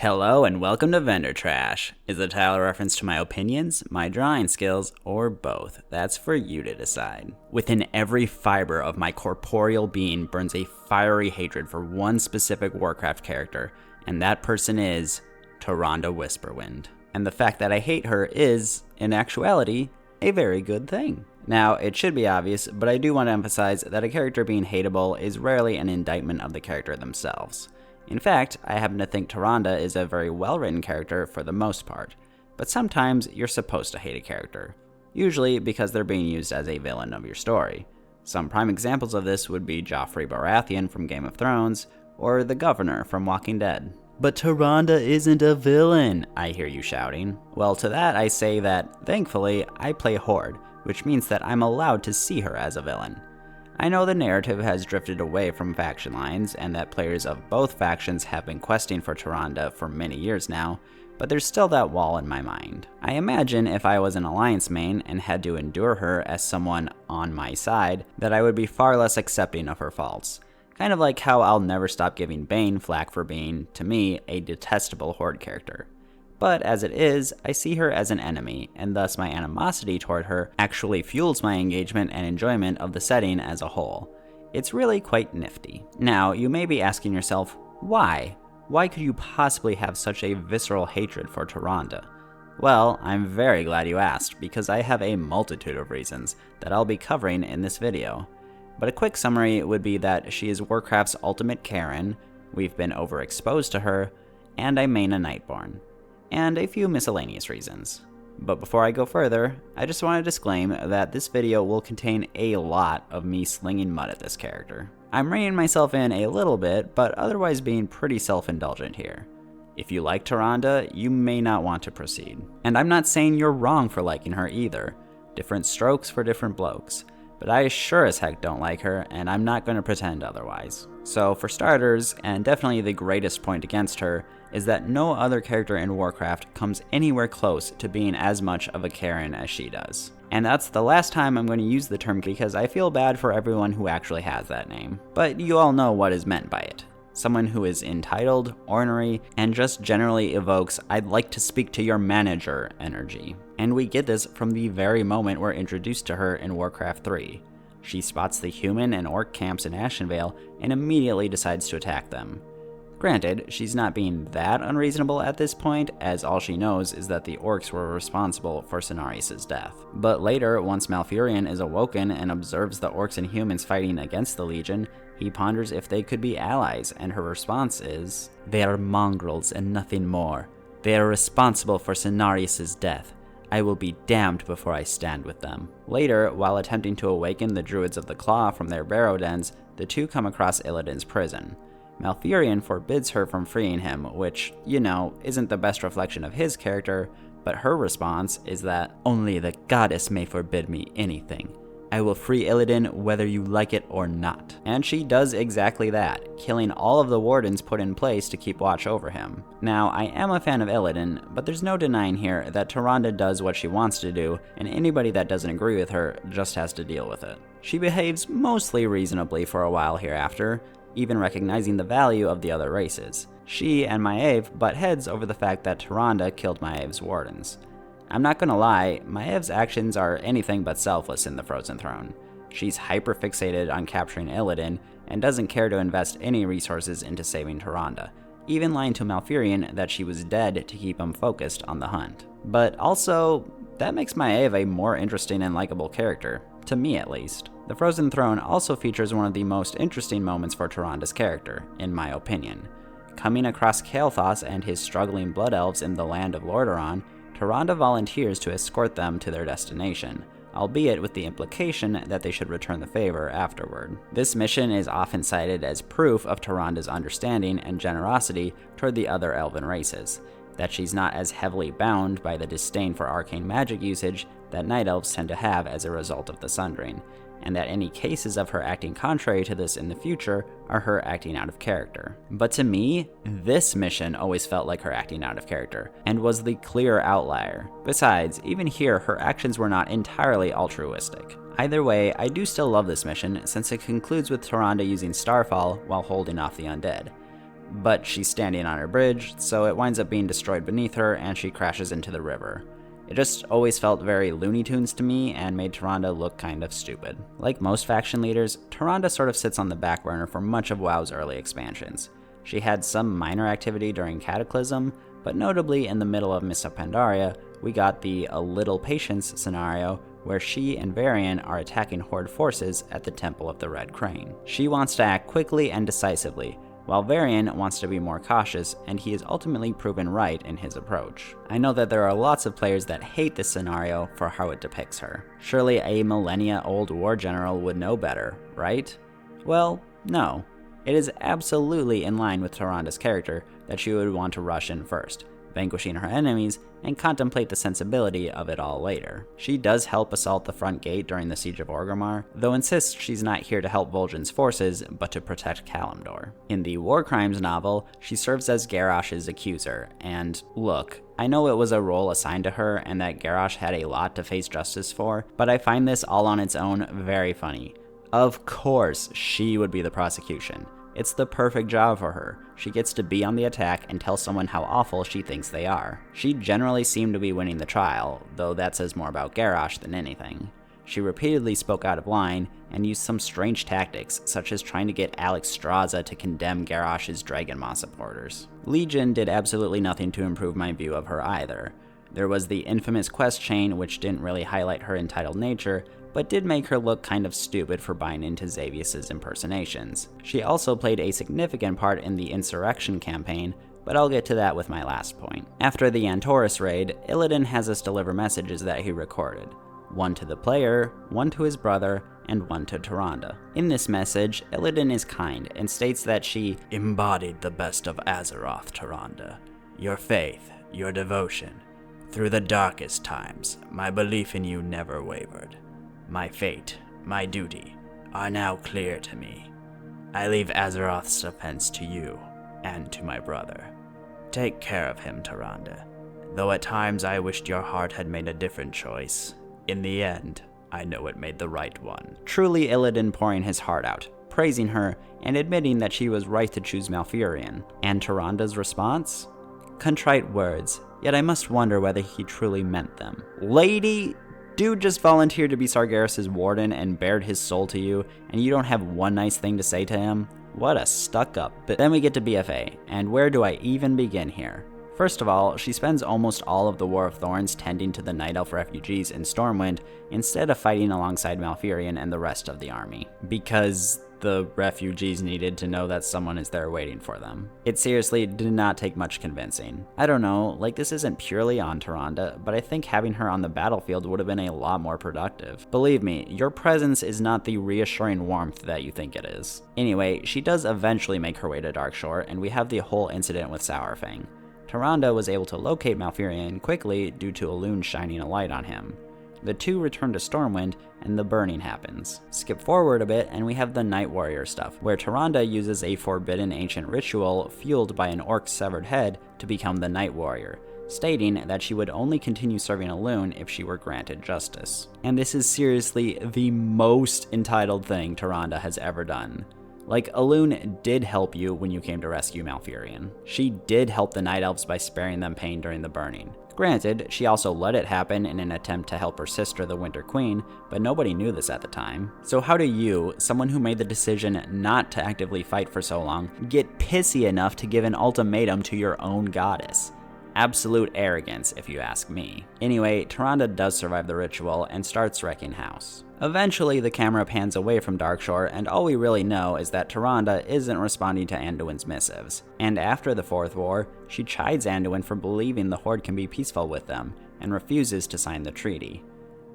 Hello and welcome to Vendor Trash. Is the title a reference to my opinions, my drawing skills, or both? That's for you to decide. Within every fiber of my corporeal being burns a fiery hatred for one specific Warcraft character, and that person is Tyrande Whisperwind. And the fact that I hate her is, in actuality, a very good thing. Now, it should be obvious, but I do want to emphasize that a character being hateable is rarely an indictment of the character themselves. In fact, I happen to think Tyrande is a very well-written character for the most part, but sometimes you're supposed to hate a character, usually because they're being used as a villain of your story. Some prime examples of this would be Joffrey Baratheon from Game of Thrones, or the Governor from Walking Dead. But Tyrande isn't a villain, I hear you shouting. Well, to that I say that, thankfully, I play Horde, which means that I'm allowed to see her as a villain. I know the narrative has drifted away from faction lines, and that players of both factions have been questing for Tyrande for many years now, but there's still that wall in my mind. I imagine if I was an Alliance main and had to endure her as someone on my side, that I would be far less accepting of her faults. Kind of like how I'll never stop giving Bane flack for being, to me, a detestable Horde character. But as it is, I see her as an enemy, and thus my animosity toward her actually fuels my engagement and enjoyment of the setting as a whole. It's really quite nifty. Now, you may be asking yourself, why? Why could you possibly have such a visceral hatred for Tyrande? Well, I'm very glad you asked, because I have a multitude of reasons that I'll be covering in this video. But a quick summary would be that she is Warcraft's ultimate Karen, we've been overexposed to her, and I main a Nightborn. And a few miscellaneous reasons. But before I go further, I just want to disclaim that this video will contain a lot of me slinging mud at this character. I'm reining myself in a little bit, but otherwise being pretty self-indulgent here. If you like Tyrande, you may not want to proceed. And I'm not saying you're wrong for liking her either. Different strokes for different blokes. But I sure as heck don't like her, and I'm not going to pretend otherwise. So for starters, and definitely the greatest point against her, is that no other character in Warcraft comes anywhere close to being as much of a Karen as she does. And that's the last time I'm going to use the term because I feel bad for everyone who actually has that name. But you all know what is meant by it. Someone who is entitled, ornery, and just generally evokes "I'd like to speak to your manager" energy. And we get this from the very moment we're introduced to her in Warcraft 3. She spots the human and orc camps in Ashenvale and immediately decides to attack them. Granted, she's not being that unreasonable at this point, as all she knows is that the orcs were responsible for Cenarius' death. But later, once Malfurion is awoken and observes the orcs and humans fighting against the Legion, he ponders if they could be allies, and her response is, "They are mongrels and nothing more. They are responsible for Cenarius' death. I will be damned before I stand with them." Later, while attempting to awaken the Druids of the Claw from their barrow dens, the two come across Illidan's prison. Malfurion forbids her from freeing him, which, isn't the best reflection of his character, but her response is that, "Only the goddess may forbid me anything. I will free Illidan whether you like it or not." And she does exactly that, killing all of the wardens put in place to keep watch over him. Now, I am a fan of Illidan, but there's no denying here that Tyrande does what she wants to do, and anybody that doesn't agree with her just has to deal with it. She behaves mostly reasonably for a while hereafter, even recognizing the value of the other races. She and Maiev butt heads over the fact that Tyrande killed Maev's wardens. I'm not gonna lie, Maev's actions are anything but selfless in the Frozen Throne. She's hyper-fixated on capturing Illidan and doesn't care to invest any resources into saving Tyrande, even lying to Malfurion that she was dead to keep him focused on the hunt. But also, that makes Maiev a more interesting and likable character, to me at least. The Frozen Throne also features one of the most interesting moments for Tyrande's character, in my opinion. Coming across Kael'thas and his struggling blood elves in the land of Lordaeron, Tyrande volunteers to escort them to their destination, albeit with the implication that they should return the favor afterward. This mission is often cited as proof of Tyrande's understanding and generosity toward the other elven races, that she's not as heavily bound by the disdain for arcane magic usage that night elves tend to have as a result of the Sundering, and that any cases of her acting contrary to this in the future are her acting out of character. But to me, this mission always felt like her acting out of character, and was the clear outlier. Besides, even here, her actions were not entirely altruistic. Either way, I do still love this mission, since it concludes with Tyrande using Starfall while holding off the undead. but she's standing on her bridge, so it winds up being destroyed beneath her and she crashes into the river. It just always felt very Looney Tunes to me and made Tyrande look kind of stupid. Like most faction leaders, Tyrande sort of sits on the back burner for much of WoW's early expansions. She had some minor activity during Cataclysm, but notably in the middle of Mists of Pandaria, we got the A Little Patience scenario where she and Varian are attacking Horde forces at the Temple of the Red Crane. She wants to act quickly and decisively, while Varian wants to be more cautious, and he is ultimately proven right in his approach. I know that there are lots of players that hate this scenario for how it depicts her. Surely a millennia-old war general would know better, right? Well, no. It is absolutely in line with Tyrande's character that she would want to rush in first, vanquishing her enemies, and contemplate the sensibility of it all later. She does help assault the front gate during the Siege of Orgrimmar, though insists she's not here to help Vol'jin's forces, but to protect Kalimdor. In the War Crimes novel, she serves as Garrosh's accuser, and look, I know it was a role assigned to her and that Garrosh had a lot to face justice for, but I find this all on its own very funny. Of course, she would be the prosecution. It's the perfect job for her. She gets to be on the attack and tell someone how awful she thinks they are. She generally seemed to be winning the trial, though that says more about Garrosh than anything. She repeatedly spoke out of line and used some strange tactics, such as trying to get Alex Straza to condemn Garrosh's Dragonmaw supporters. Legion did absolutely nothing to improve my view of her either. There was the infamous quest chain, which didn't really highlight her entitled nature, but did make her look kind of stupid for buying into Xavius's impersonations. She also played a significant part in the Insurrection campaign, but I'll get to that with my last point. After the Antorus raid, Illidan has us deliver messages that he recorded. One to the player, one to his brother, and one to Tyrande. In this message, Illidan is kind and states that she embodied the best of Azeroth, Tyrande. Your faith, your devotion. Through the darkest times, my belief in you never wavered. My fate, my duty, are now clear to me. I leave Azeroth's defense to you, and to my brother. Take care of him, Tyrande. Though at times I wished your heart had made a different choice, in the end, I know it made the right one. Truly Illidan pouring his heart out, praising her, and admitting that she was right to choose Malfurion. And Tyrande's response? Contrite words, yet I must wonder whether he truly meant them. Lady, dude just volunteered to be Sargeras' warden and bared his soul to you, and you don't have one nice thing to say to him? What a stuck-up. But then we get to BFA, and where do I even begin here? First of all, she spends almost all of the War of Thorns tending to the Night Elf refugees in Stormwind instead of fighting alongside Malfurion and the rest of the army, because the refugees needed to know that someone is there waiting for them. It seriously did not take much convincing. I don't know, like this isn't purely on Tyrande, but I think having her on the battlefield would have been a lot more productive. Believe me, your presence is not the reassuring warmth that you think it is. Anyway, she does eventually make her way to Darkshore, and we have the whole incident with Sourfang. Tyrande was able to locate Malfurion quickly due to Elune shining a light on him. The two return to Stormwind, and the burning happens. Skip forward a bit, and we have the Night Warrior stuff, where Tyrande uses a forbidden ancient ritual fueled by an orc's severed head to become the Night Warrior, stating that she would only continue serving Elune if she were granted justice. And this is seriously the most entitled thing Tyrande has ever done. Like, Elune did help you when you came to rescue Malfurion. She did help the Night Elves by sparing them pain during the burning. Granted, she also let it happen in an attempt to help her sister, the Winter Queen, but nobody knew this at the time. So how do you, someone who made the decision not to actively fight for so long, get pissy enough to give an ultimatum to your own goddess? Absolute arrogance, if you ask me. Anyway, Tyrande does survive the ritual and starts wrecking house. Eventually, the camera pans away from Darkshore, and all we really know is that Tyrande isn't responding to Anduin's missives. And after the Fourth War, she chides Anduin for believing the Horde can be peaceful with them, and refuses to sign the treaty.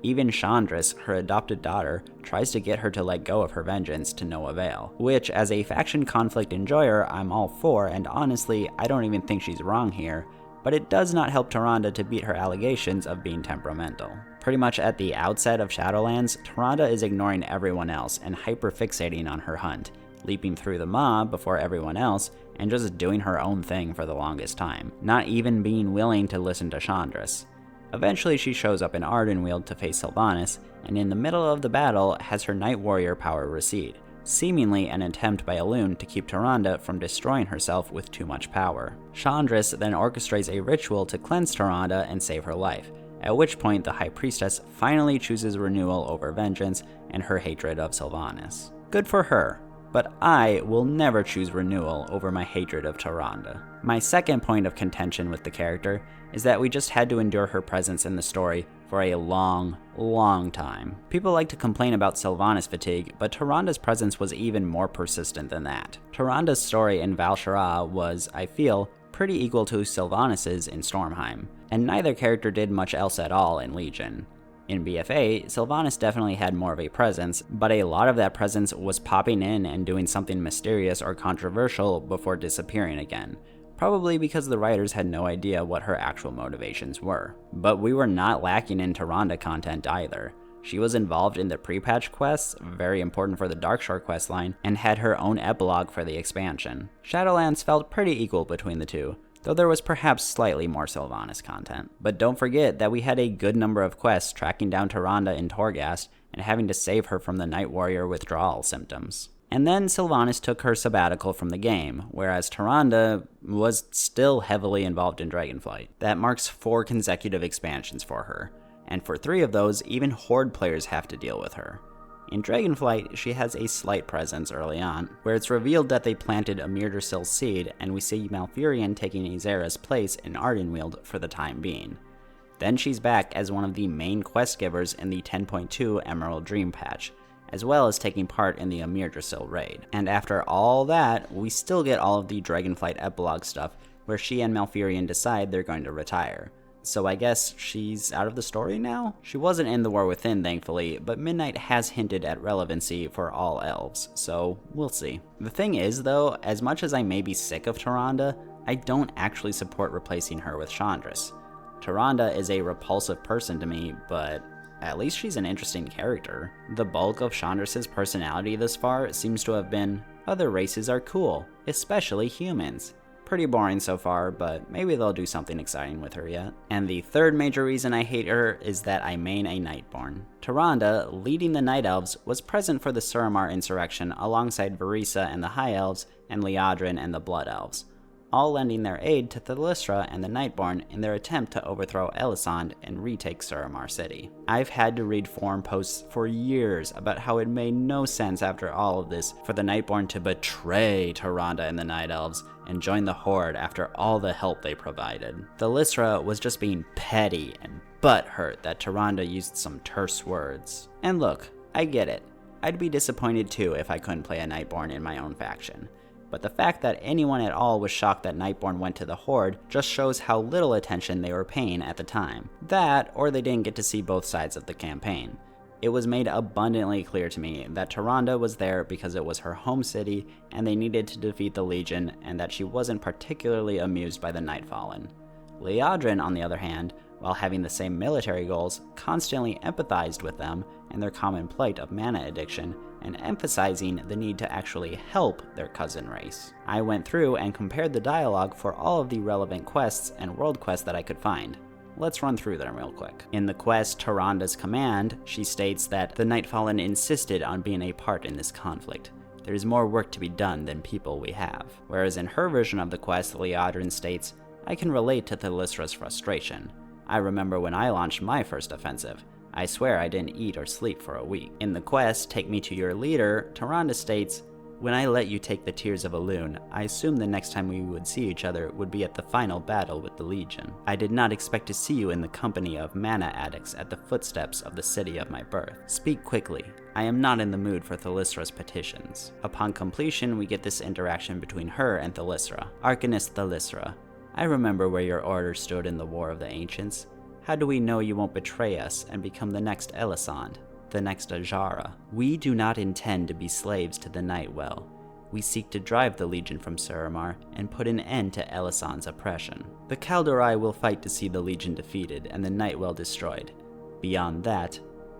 Even Chandris, her adopted daughter, tries to get her to let go of her vengeance to no avail, which, as a faction conflict enjoyer, I'm all for, and honestly, I don't even think she's wrong here, but it does not help Tyrande to beat her allegations of being temperamental. Pretty much at the outset of Shadowlands, Tyrande is ignoring everyone else and hyperfixating on her hunt, leaping through the mob before everyone else, and just doing her own thing for the longest time, not even being willing to listen to Chandris. Eventually she shows up in Ardenweald to face Sylvanas, and in the middle of the battle has her Night Warrior power recede, seemingly an attempt by Elune to keep Tyrande from destroying herself with too much power. Chandris then orchestrates a ritual to cleanse Tyrande and save her life, at which point the High Priestess finally chooses renewal over vengeance and her hatred of Sylvanas. Good for her, but I will never choose renewal over my hatred of Tyrande. My second point of contention with the character is that we just had to endure her presence in the story for a long time. People like to complain about Sylvanas fatigue, but Tyrande's presence was even more persistent than that. Tyrande's story in Val'sharah was, I feel, pretty equal to Sylvanas's in Stormheim, and neither character did much else at all in Legion. In BFA, Sylvanas definitely had more of a presence, but a lot of that presence was popping in and doing something mysterious or controversial before disappearing again, probably because the writers had no idea what her actual motivations were. But we were not lacking in Tyrande content either. She was involved in the pre-patch quests, very important for the Darkshore questline, and had her own epilogue for the expansion. Shadowlands felt pretty equal between the two, though there was perhaps slightly more Sylvanas content. But don't forget that we had a good number of quests tracking down Tyrande in Torghast and having to save her from the Night Warrior withdrawal symptoms. And then Sylvanas took her sabbatical from the game, whereas Tyrande was still heavily involved in Dragonflight. That marks 4 consecutive expansions for her, and for 3 of those, even Horde players have to deal with her. In Dragonflight, she has a slight presence early on, where it's revealed that they planted a Myrtil's seed, and we see Malfurion taking Azera's place in Ardenweald for the time being. Then she's back as one of the main quest givers in the 10.2 Emerald Dream patch, as well as taking part in the Myrtil raid. And after all that, we still get all of the Dragonflight epilogue stuff, where she and Malfurion decide they're going to retire. So I guess she's out of the story now? She wasn't in the War Within, thankfully, but Midnight has hinted at relevancy for all elves, so we'll see. The thing is, though, as much as I may be sick of Tyrande, I don't actually support replacing her with Chandris. Tyrande is a repulsive person to me, but at least she's an interesting character. The bulk of Chandris' personality thus far seems to have been, other races are cool, especially humans. Pretty boring so far, but maybe they'll do something exciting with her yet. And the third major reason I hate her is that I main a Nightborn. Tyrande, leading the Night Elves, was present for the Suramar insurrection alongside Varisa and the High Elves, and Liadrin and the Blood Elves, all lending their aid to Thalyssra and the Nightborn in their attempt to overthrow Elisande and retake Suramar City. I've had to read forum posts for years about how it made no sense after all of this for the Nightborn to betray Tyrande and the Night Elves and join the Horde after all the help they provided. Thalyssra was just being petty and butthurt that Tyrande used some terse words. And look, I get it. I'd be disappointed too if I couldn't play a Nightborn in my own faction. But the fact that anyone at all was shocked that Nightborn went to the Horde just shows how little attention they were paying at the time. That, or they didn't get to see both sides of the campaign. It was made abundantly clear to me that Tyrande was there because it was her home city and they needed to defeat the Legion, and that she wasn't particularly amused by the Nightfallen. Liadrin, on the other hand, while having the same military goals, constantly empathized with them and their common plight of mana addiction, and emphasizing the need to actually help their cousin race. I went through and compared the dialogue for all of the relevant quests and world quests that I could find. Let's run through them real quick. In the quest Tyrande's Command, she states that the Nightfallen insisted on being a part in this conflict. There's more work to be done than people we have. Whereas in her version of the quest, Liadrin states, I can relate to Thalyssra's frustration. I remember when I launched my first offensive. I swear I didn't eat or sleep for a week. In the quest, Take Me to Your Leader, Tyrande states, when I let you take the Tears of Elune, I assumed the next time we would see each other would be at the final battle with the Legion. I did not expect to see you in the company of mana addicts at the footsteps of the city of my birth. Speak quickly. I am not in the mood for Thalyssra's petitions. Upon completion, we get this interaction between her and Thalyssra. Arcanist Thalyssra, I remember where your order stood in the War of the Ancients. How do we know you won't betray us and become the next Elisande? The next Ajara? We do not intend to be slaves to the Nightwell. We seek to drive the Legion from Suramar and put an end to Elisande's oppression. The Kaldorei will fight to see the Legion defeated and the Nightwell destroyed. Beyond that,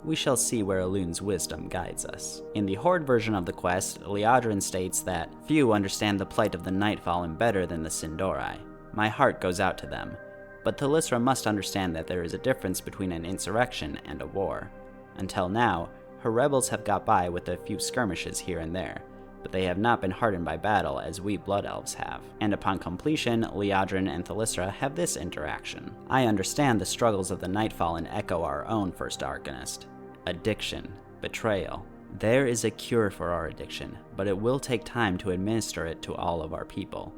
we shall see where Elune's wisdom guides us. In the Horde version of the quest, Liadrin states that few understand the plight of the Nightfallen better than the Sin'dorei. My heart goes out to them, but Thalyssra must understand that there is a difference between an insurrection and a war. Until now, Her rebels have got by with a few skirmishes here and there, but they have not been hardened by battle as we Blood Elves have. And upon completion, Liadrin and Thalyssra have this interaction. I understand the struggles of the Nightfall and echo our own First Arcanist. Addiction, betrayal. There is a cure for our addiction, but it will take time to administer it to all of our people.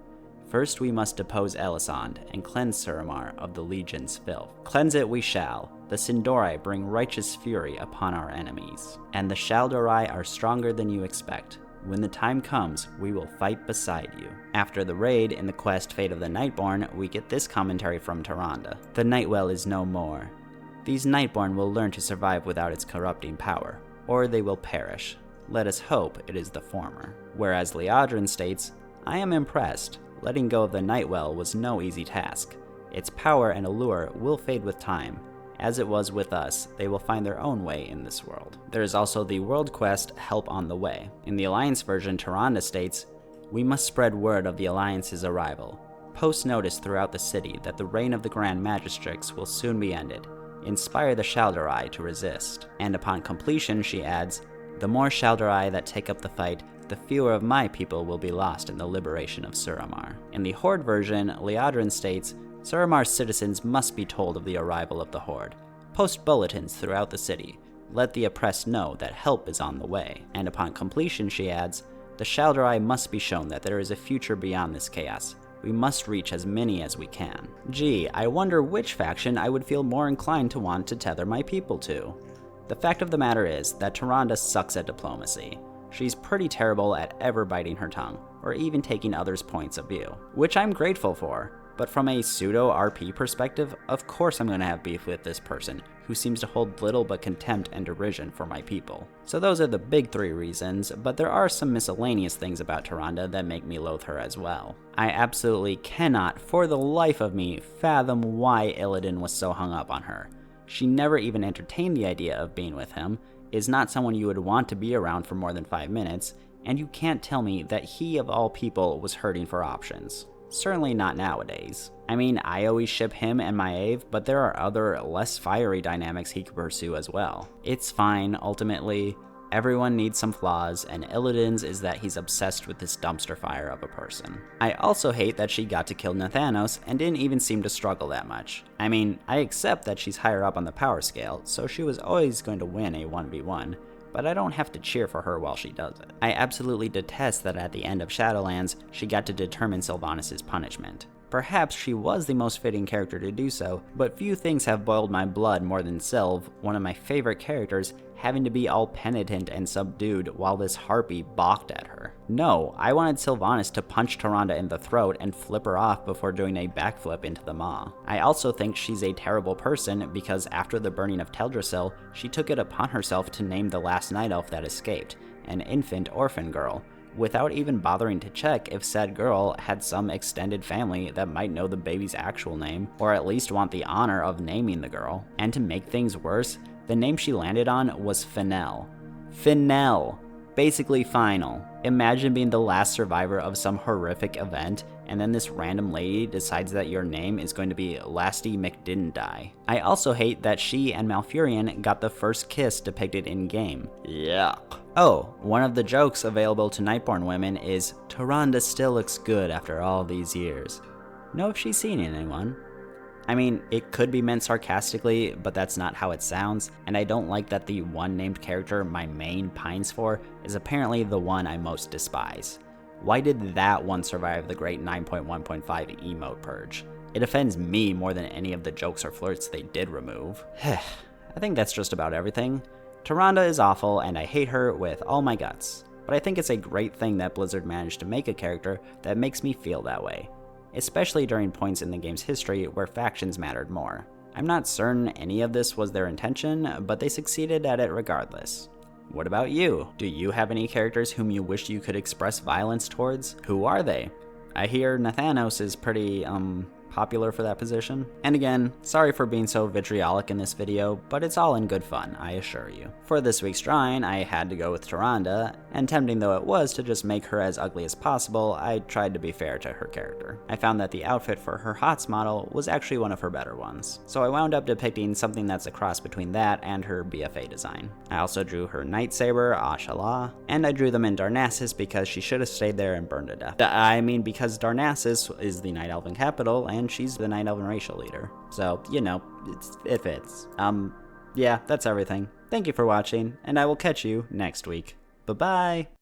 First we must depose Elisand and cleanse Suramar of the Legion's filth. Cleanse it we shall. The Sindori bring righteous fury upon our enemies, and the Shaldorai are stronger than you expect. When the time comes, we will fight beside you. After the raid in the quest Fate of the Nightborn, we get this commentary from Tyrande. The Nightwell is no more. These Nightborn will learn to survive without its corrupting power, or they will perish. Let us hope it is the former. Whereas Liadrin states, I am impressed. Letting go of the Nightwell was no easy task. Its power and allure will fade with time. As it was with us, they will find their own way in this world. There is also the world quest Help on the Way. In the Alliance version, Tyrande states, we must spread word of the Alliance's arrival. Post notice throughout the city that the reign of the Grand Magistrix will soon be ended. Inspire the Shaldorai to resist. And upon completion, she adds, the more Shaldorai that take up the fight, the fewer of my people will be lost in the liberation of Suramar. In the Horde version, Liadrin states, Suramar's citizens must be told of the arrival of the Horde. Post bulletins throughout the city. Let the oppressed know that help is on the way. And upon completion, she adds, the Shaldorai must be shown that there is a future beyond this chaos. We must reach as many as we can. Gee, I wonder which faction I would feel more inclined to want to tether my people to. The fact of the matter is that Tyrande sucks at diplomacy. She's pretty terrible at ever biting her tongue, or even taking others' points of view, which I'm grateful for. But from a pseudo-RP perspective, of course I'm going to have beef with this person, who seems to hold little but contempt and derision for my people. So those are the big three reasons, but there are some miscellaneous things about Tyrande that make me loathe her as well. I absolutely cannot, for the life of me, fathom why Illidan was so hung up on her. She never even entertained the idea of being with him, is not someone you would want to be around for more than 5 minutes, and you can't tell me that he of all people was hurting for options. Certainly not nowadays. I mean, I always ship him and Maeve, but there are other, less fiery dynamics he could pursue as well. It's fine, ultimately. Everyone needs some flaws, and Illidan's is that he's obsessed with this dumpster fire of a person. I also hate that she got to kill Nathanos and didn't even seem to struggle that much. I mean, I accept that she's higher up on the power scale, so she was always going to win a 1v1, but I don't have to cheer for her while she does it. I absolutely detest that at the end of Shadowlands, she got to determine Sylvanas' punishment. Perhaps she was the most fitting character to do so, but few things have boiled my blood more than Sylv, one of my favorite characters, having to be all penitent and subdued while this harpy balked at her. No, I wanted Sylvanas to punch Tyrande in the throat and flip her off before doing a backflip into the maw. I also think she's a terrible person because after the burning of Teldrassil, she took it upon herself to name the last night elf that escaped, an infant orphan girl, without even bothering to check if said girl had some extended family that might know the baby's actual name, or at least want the honor of naming the girl. And to make things worse, the name she landed on was Fennel. Fennel! Basically final. Imagine being the last survivor of some horrific event, and then this random lady decides that your name is going to be Lasty McDidn'tDie. I also hate that she and Malfurion got the first kiss depicted in-game. Yuck. Oh, one of the jokes available to Nightborn women is, Tyrande still looks good after all these years. Know if she's seen anyone. I mean, it could be meant sarcastically, but that's not how it sounds, and I don't like that the one named character my main pines for is apparently the one I most despise. Why did that one survive the great 9.1.5 emote purge? It offends me more than any of the jokes or flirts they did remove. I think that's just about everything. Tyrande is awful, and I hate her with all my guts, but I think it's a great thing that Blizzard managed to make a character that makes me feel that way, especially during points in the game's history where factions mattered more. I'm not certain any of this was their intention, but they succeeded at it regardless. What about you? Do you have any characters whom you wish you could express violence towards? Who are they? I hear Nathanos is pretty, popular for that position. And again, sorry for being so vitriolic in this video, but it's all in good fun, I assure you. For this week's drawing, I had to go with Tyrande, and tempting though it was to just make her as ugly as possible, I tried to be fair to her character. I found that the outfit for her HOTS model was actually one of her better ones, so I wound up depicting something that's a cross between that and her BFA design. I also drew her lightsaber, Ashala, and I drew them in Darnassus because she should have stayed there and burned to death. I mean, because Darnassus is the Night Elven capital, and she's the Night Elven racial leader. So, you know, it fits. Yeah, that's everything. Thank you for watching, and I will catch you next week. Bye-bye!